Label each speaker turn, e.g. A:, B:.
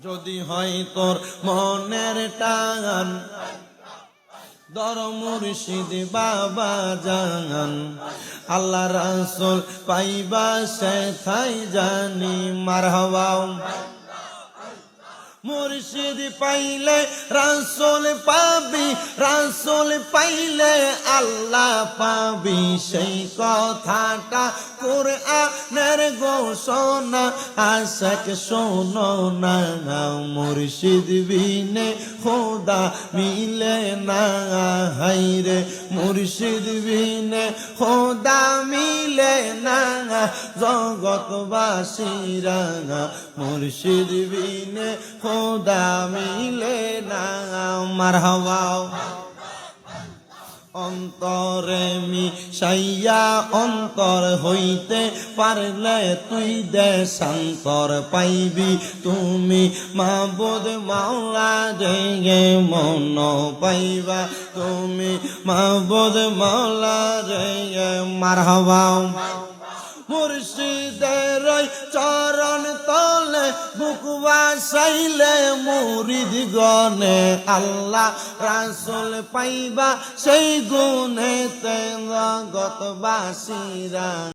A: যদি হয় তোর মনের টান দর মুর্শিদ বাবা জান আল্লাহ রাসূল পাইবা সেথায় জানি মারহাবা মুর্শিদ পাইলে রাসূল পাবি রাসূল পাইলে আল্লাহ পাবি সেই কথাটা কুরআনের ঘোষণা আশাক শোনো না মুর্শিদ বিনে খোদা মিলে না হায়রে মুর্শিদ বিনে খোদা মিলে না জগৎবাসীরা মুর্শিদ বিনে খোদা মিলে না মারহাবা অন্তরে মিশাইয়া অন্তর হইতে পারলে তুই দেশান্তর পাইবি তুমি মাবুদ মাওলা রে মন পাইবা তুমি মাবুদ মাওলা রে মারহাবা মুর্শিদের চরণ তলে বুক বাসাইলে মুরিদ গনে আল্লাহ রাসূল পাইবা সেই গুণেতে জগৎবাসীরা